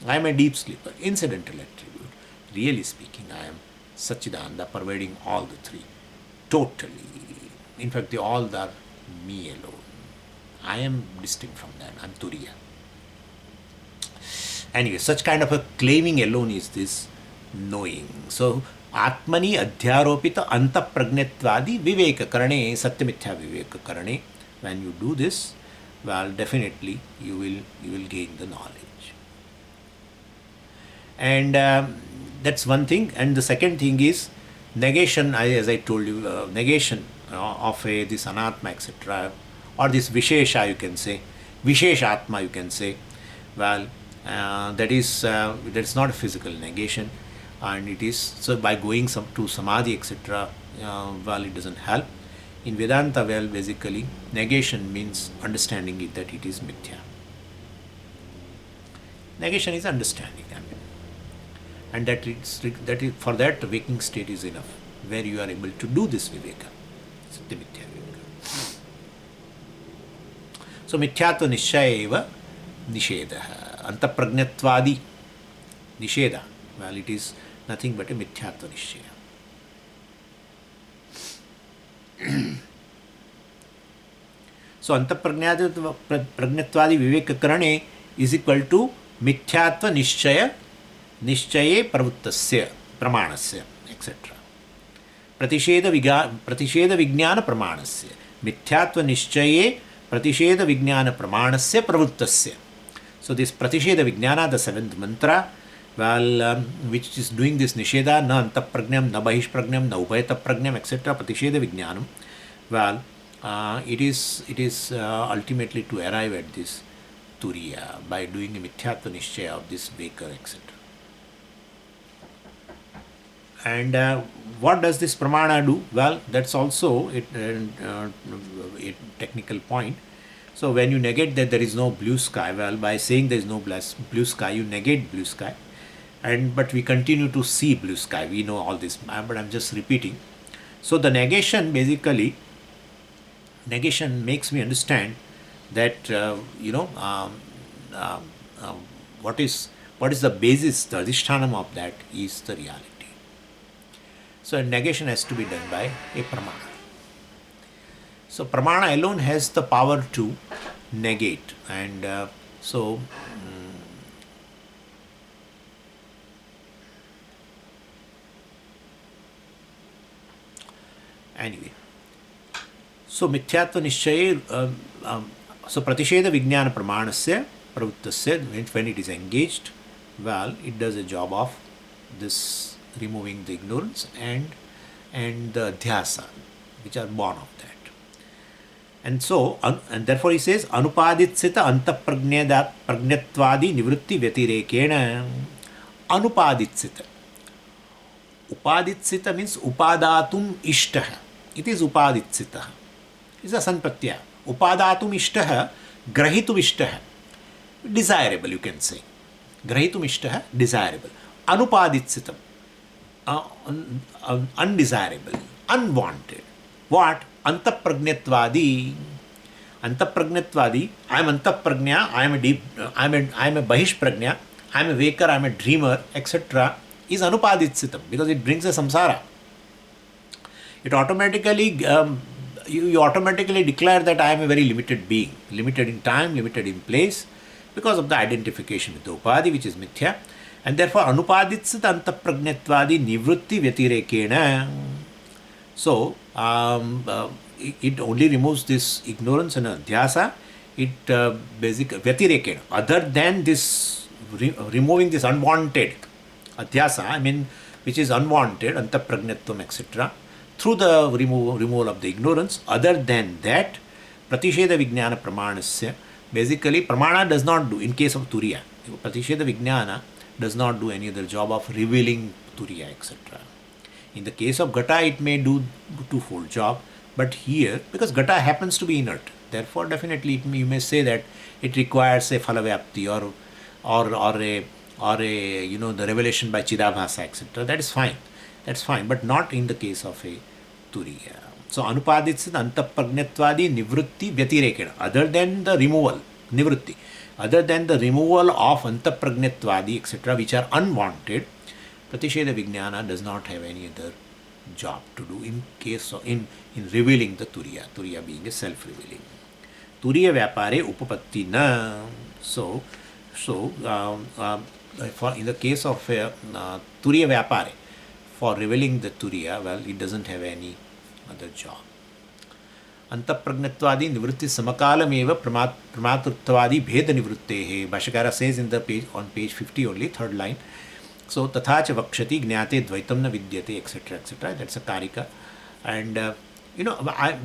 [SPEAKER 1] I am a deep sleeper, incidental attribute. Really speaking, I am Satchidananda, pervading all the three. Totally. In fact, they all are me alone. I am distinct from them. I am Turiya. Anyway, such kind of a claiming alone is this knowing. So, Atmani adhyaropita antapragnatvadi viveka karane, satyamithya viveka karane. When you do this, well, definitely you will gain the knowledge. And that's one thing. And the second thing is negation, as I told you, negation of this anatma, etc., or this vishesha, you can say, visheshatma, you can say. Well, that's not a physical negation, and it is so by going to samadhi, etc. Well, it doesn't help. In Vedanta, well, basically negation means understanding it that it is mithya. Negation is understanding, and that is for that waking state is enough, where you are able to do this viveka, satya mithya viveka. So mithyatva nishchaya eva nishedah, antapragnatvadi nisheda. Well, it is nothing but a mithyatva nishchaya. So antapragnatvadi viveka karane is equal to mithyatva nishchaye pravuttasya pramanasya, etc. Pratisheda vijnana pramanasya, mithyatva nishchaye pratisheda vijnana pramanasya pravuttasya. So this pratisheda vijnana, the seventh mantra, well, which is doing this nisheda, na antapragnam, na bahishpragnam, na ubhayatapragnam, etc. Pratisheda vijnanam. Well, it is ultimately to arrive at this turiya by doing the mithyatva nishchaya of this waker, etc. And what does this pramana do? Well, that's also a technical point. So when you negate that there is no blue sky, well, by saying there is no blue sky, you negate blue sky. But we continue to see blue sky. We know all this, but I'm just repeating. So the negation, basically, negation makes me understand that what is the basis, the adhishthanam of that is the reality. So negation has to be done by a pramana. So pramana alone has the power to negate, and anyway. So mithyatva nishchaye, so pratisheda vijnana pramanasya pravuttasya, when it is engaged, well, it does a job of this removing the ignorance and the dhyasa, which are born of that. And so, and therefore he says, anupaditsita antapragnatvadi nivritti vyatirekena anupaditsita. Upaditsita means upadatum ishtaha. It is upaditsita. It is a sanpratyaya. Upadatum ishtaha, grahitum ishtaha. Desirable, you can say. Grahitum ishtaha, desirable. Anupaditsitam, undesirable, unwanted. What? Antapragnatvadi. Antapragnatvadi, I am antapragnya, I am a deep, I am a bahishpragnya, I am a waker, I am a dreamer, etc. is anupaditsitam, because it brings a samsara. It automatically, you automatically declare that I am a very limited being, limited in time, limited in place, because of the identification with the upadi, which is mithya. And therefore, anupaditsita antapragnatvadi nivritti vyatirekena. So, it only removes this ignorance and adhyasa. It basically vyatirekena, other than this removing this unwanted adhyasa, I mean, which is unwanted, antapragnatvam, etc., through the removal of the ignorance. Other than that, pratisheda vijnana pramanasya, basically pramana does not do, in case of turiya, pratisheda vijnana does not do any other job of revealing turiya, etc. In the case of ghata, it may do twofold job, but here, because ghata happens to be inert, therefore definitely you may say that it requires a phalavyapti or a the revelation by chidabhasa, etc. That is fine. That's fine, but not in the case of a Turiya. So Anupadits is Antapragnatvadi Nivritti Vyatirekena. Other than the removal, Nivritti, other than the removal of Antapragnatvadi, etc., which are unwanted, Pratisheda Vijnana does not have any other job to do in case of, in revealing the Turiya. Turiya being a self-revealing. Turiya Vyapare Upapatti Na. So for in the case of Turiya Vyapare, for revealing the Turiya, well, it doesn't have any other job. Antapragnatwadi nivritti samakalameva pramatruttvadi bheda nivrittehe. Bhashakara says in the page, on page 50 only, third line. So tathacha vakshati jnate dvaitam na vidyate, etc., etc. That's a karika. And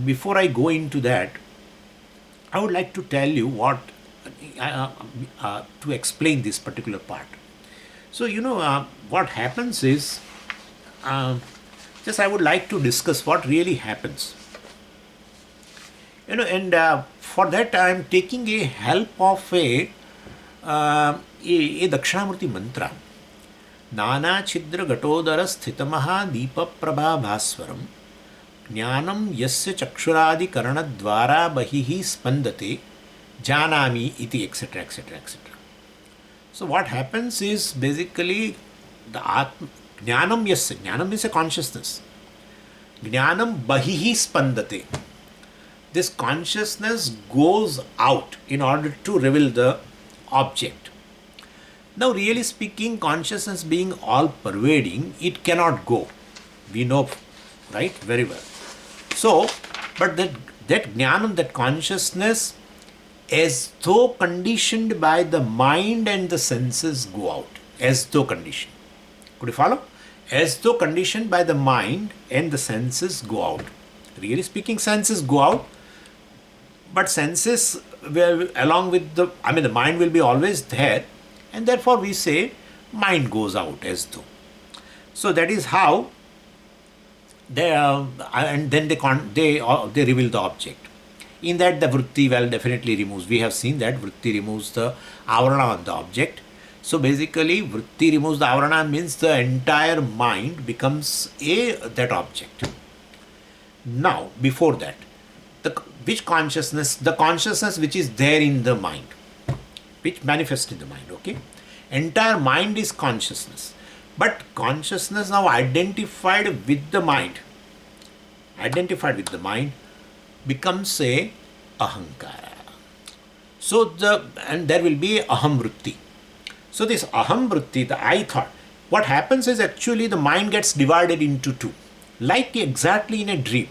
[SPEAKER 1] before I go into that, I would like to tell you what to explain this particular part. So what happens is, just I would like to discuss what really happens. And for that I am taking a help of a Dakshinamurti mantra. Nana chidra gatodara sthitamaha deepa prabha bhaswaram jnanam yasya chakshuradi karana dvara bahihi spandate janami iti, etc., etc., etc. So what happens is basically the jnanam yasya, jnanam is a consciousness. Jnanam bahihi spandate. This consciousness goes out in order to reveal the object. Now, really speaking, consciousness being all pervading, it cannot go. We know, right? Very well. So, but that jnanam, that consciousness, as though conditioned by the mind and the senses, go out. As though conditioned. Could you follow? As though conditioned by the mind and the senses, go out. Really speaking, senses go out. But senses will, along with the mind will be always there, and therefore we say mind goes out as though. So that is how they and then they reveal the object. In that the vritti definitely removes. We have seen that vritti removes the avarana on the object. So basically vritti removes the avarana means the entire mind becomes that object. Now before that, which consciousness? The consciousness which is there in the mind, which manifests in the mind, okay? Entire mind is consciousness. But consciousness now identified with the mind becomes a ahankara. So and there will be aham vritti. So this aham vritti, the I thought, what happens is actually the mind gets divided into two, like exactly in a dream.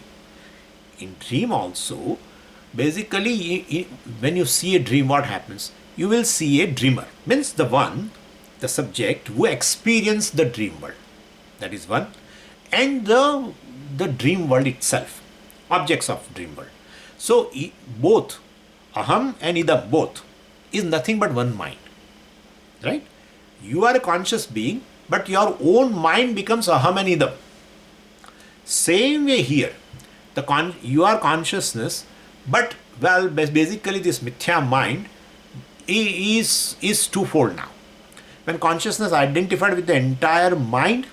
[SPEAKER 1] In dream also, basically when you see a dream, what happens? You will see a dreamer, means the subject who experienced the dream world. That is one. And the dream world itself, objects of dream world. So both, aham and idam, both, is nothing but one mind. Right? You are a conscious being, but your own mind becomes aham and idam. Same way here. You are consciousness, but basically this mithya mind is twofold now. When consciousness identified with the entire mind,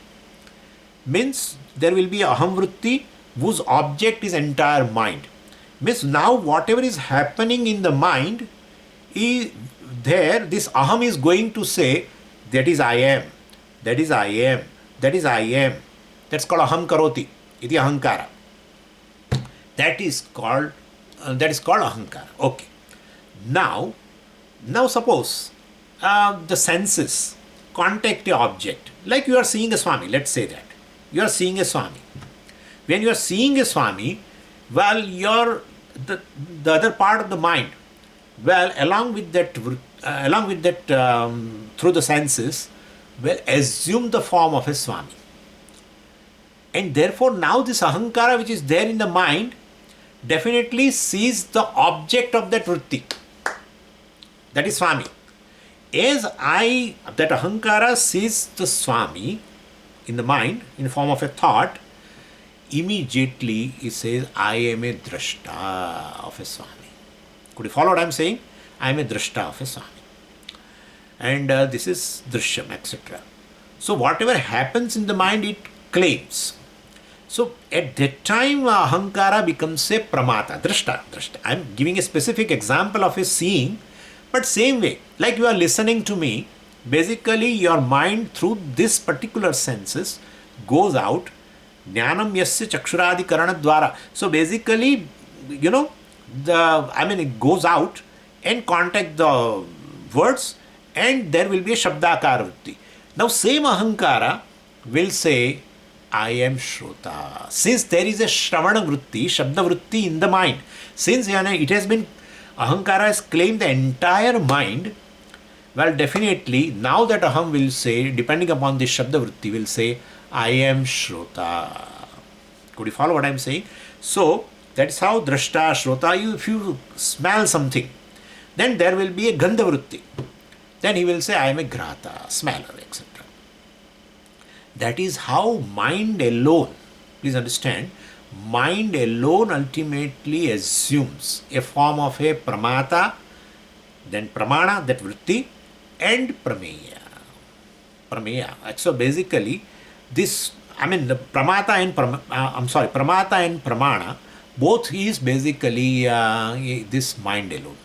[SPEAKER 1] means there will be aham vritti whose object is entire mind. Means now whatever is happening in the mind is there, this aham is going to say, that is I am, that is I am, that is I am. That's called aham karoti, iti ahankara. That is called ahankara. Okay. Now suppose the senses contact the object. Like you are seeing a Swami, let's say that. You are seeing a Swami. When you are seeing a Swami, the other part of the mind, along with that through the senses, assume the form of a Swami. And therefore now this ahankara which is there in the mind definitely sees the object of that vritti. That is Swami. As that ahankara sees the Swami in the mind in the form of a thought, immediately it says, I am a drashta of a Swami. Could you follow what I am saying? I am a drashta of a Swami. And this is drishyam, etc. So whatever happens in the mind, it claims. So at that time, ahankara becomes a pramata, drashta. I am giving a specific example of a seeing, but same way, like you are listening to me, basically your mind through this particular senses goes out, jnanam yasya chakshuradi karana dwara. So basically, it goes out and contact the words, and there will be a shabdakara vritti. Now same ahankara will say, I am Shrota. Since there is a Shravana Vritti, Shabda Vritti in the mind, since it has been, Ahankara has claimed the entire mind, well, definitely, now that Aham will say, depending upon the Shabda Vritti, will say, I am Shrota. Could you follow what I am saying? So, that's how Drashta, Shrota, if you smell something, then there will be a Gandha Vritti. Then he will say, I am a Grata, smeller, etc. That is how mind alone, please understand, mind alone ultimately assumes a form of a pramata, then pramana, that vritti, and prameya. So basically, this, the pramata and pramata and pramana, both is basically this mind alone.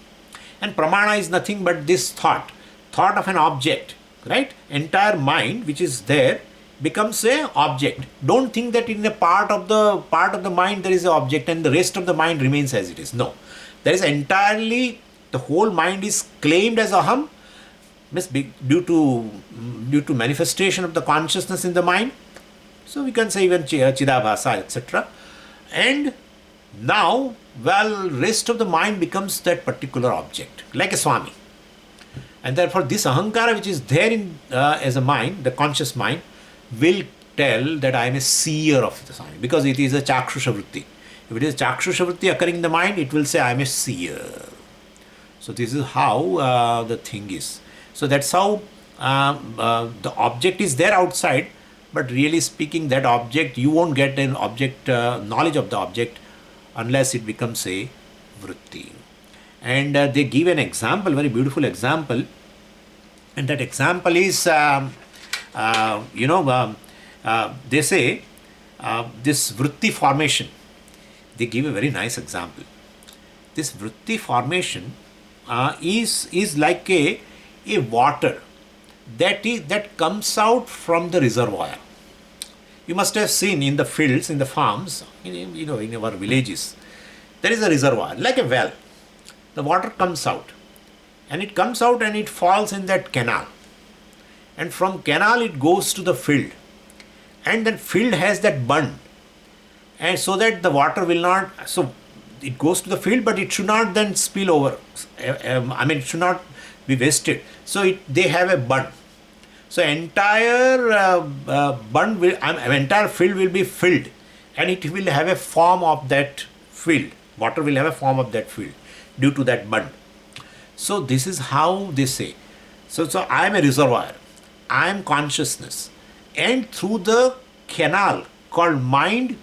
[SPEAKER 1] And pramana is nothing but this thought of an object, right? Entire mind which is there becomes a object. Don't think that in a part of the mind there is an object and the rest of the mind remains as it is. No, there is entirely, the whole mind is claimed as aham, due to manifestation of the consciousness in the mind. So we can say even chidabhasa, etc. And now, well, rest of the mind becomes that particular object, like a swami. And therefore this ahankara which is there in as a mind, the conscious mind, will tell that I am a seer of the Swami, because it is a chakshusha vritti. If it is chakshusha vritti occurring in the mind, it will say I am a seer. So this is how the thing is. So that's how the object is there outside, but really speaking, that object, you won't get an object knowledge of the object unless it becomes a vritti. And they give an example, very beautiful example, and that example is they say this vritti formation. They give a very nice example. This vritti formation is like a water that comes out from the reservoir. You must have seen in the fields, in the farms, in our villages, there is a reservoir, like a well. The water comes out, and it falls in that canal. And from canal it goes to the field, and that field has that bund, and so that the water will not, so it goes to the field, but it should not then spill over. It should not be wasted. So they have a bund. So entire bund will, entire field will be filled, and it will have a form of that field. Water will have a form of that field due to that bund. So this is how they say. So I am a reservoir. I am consciousness, and through the canal called mind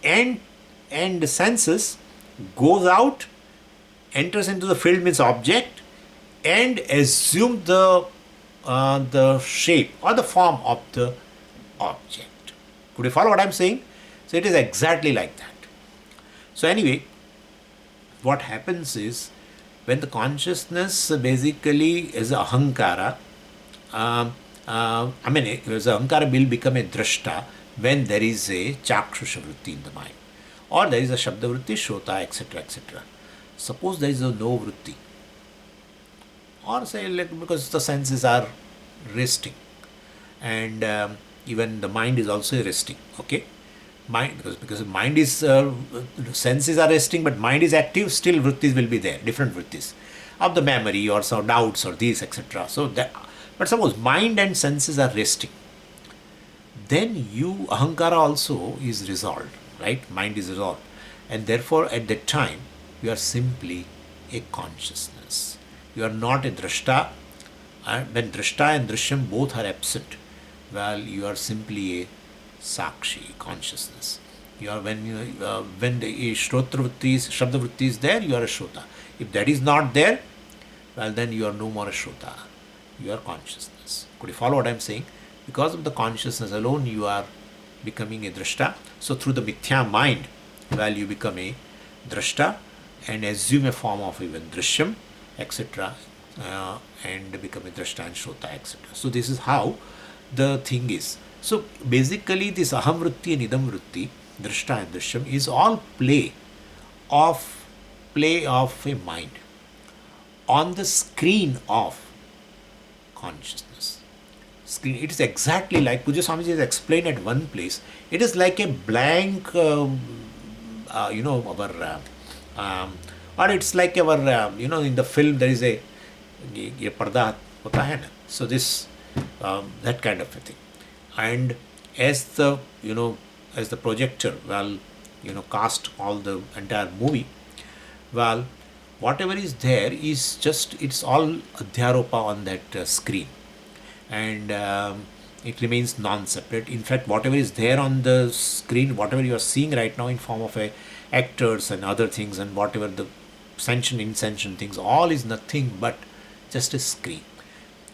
[SPEAKER 1] and senses goes out, enters into the field, means object, and assume the shape or the form of the object. Could you follow what I am saying? So it is exactly like that. So anyway, what happens is, when the consciousness basically is ahankara, ahankara will become a drashta when there is a chakshusha vritti in the mind, or there is a shabda vritti, shrota, etc., etc. Suppose there is no vritti, or say, because the senses are resting, and even the mind is also resting. Okay, mind, because mind is senses are resting, but mind is active. Still, vrittis will be there, different vrittis of the memory or some doubts or these, etc. So that. But suppose mind and senses are resting, then ahankara also is resolved, right? Mind is resolved. And therefore, at that time, you are simply a consciousness. You are not a drashta. When drashta and drishyam both are absent, well, you are simply a sakshi, consciousness. You are, when the shrotra vritti, shabda vritti is there, you are a shrota. If that is not there, well, then you are no more a shrota. You are consciousness. Could you follow what I am saying? Because of the consciousness alone, you are becoming a drashta. So through the mithya mind, well, you become a drashta and assume a form of even drishyam, etc., and become a drashta and shrota, etc. So this is how the thing is. So basically, this aham vritti and idam vritti, drashta and drishyam, is all of play of a mind on the screen of consciousness. Screen. It is exactly like Puja Swamiji has explained at one place. It is like a blank, our, or it's like our, in the film there is a parda hota hai na. So this, that kind of a thing. And as the, as the projector, well, cast all the entire movie, well, whatever is there is just, it's all adhyaropa on that screen. And it remains non-separate. In fact, whatever is there on the screen, whatever you are seeing right now in form of actors and other things, and whatever the sentient, insentient things, all is nothing but just a screen.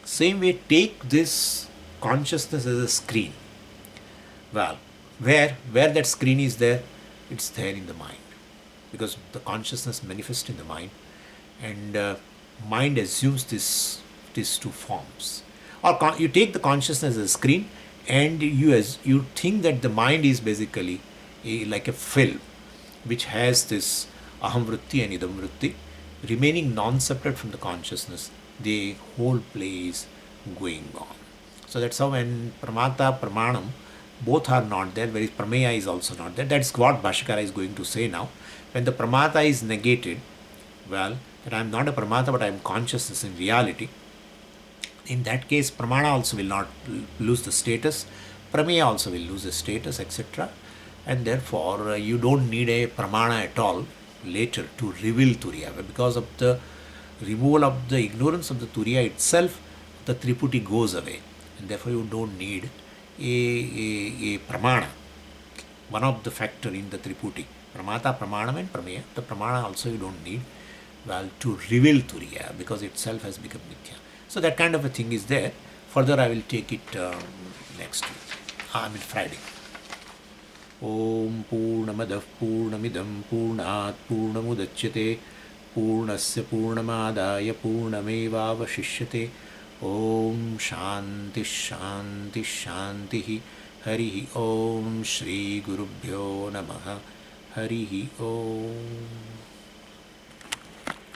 [SPEAKER 1] Same way, take this consciousness as a screen. Well, where that screen is there, it's there in the mind, because the consciousness manifests in the mind, and mind assumes these two forms. Or you take the consciousness as a screen, and you think that the mind is basically like a film which has this aham vritti and idam vritti remaining non-separate from the consciousness. The whole play is going on. So that's how when pramata, pramanam, both are not there, whereas prameya is also not there. That's what Bhashyakara is going to say now. When the pramata is negated, well, that I am not a pramata but I am consciousness in reality, in that case pramana also will not lose the status, prameya also will lose the status, etc. And therefore you don't need a pramana at all later to reveal turiya, because of the removal of the ignorance of the turiya itself, the triputi goes away, and therefore you don't need a pramana, one of the factor in the triputi, pramata, pramanam and prameya. The pramana also you don't need, well, to reveal turiya, because itself has become mithya. So that kind of a thing is there. Further I will take it next week, Friday. Om Purnamadah Purnamidam Purnat Purnamudachyate Purnasya Purnamadaya Purnamevavashishyate. Om Shanti Shanti Shanti. Harihi Om Shri Gurubhyo Namaha. Harihi Om.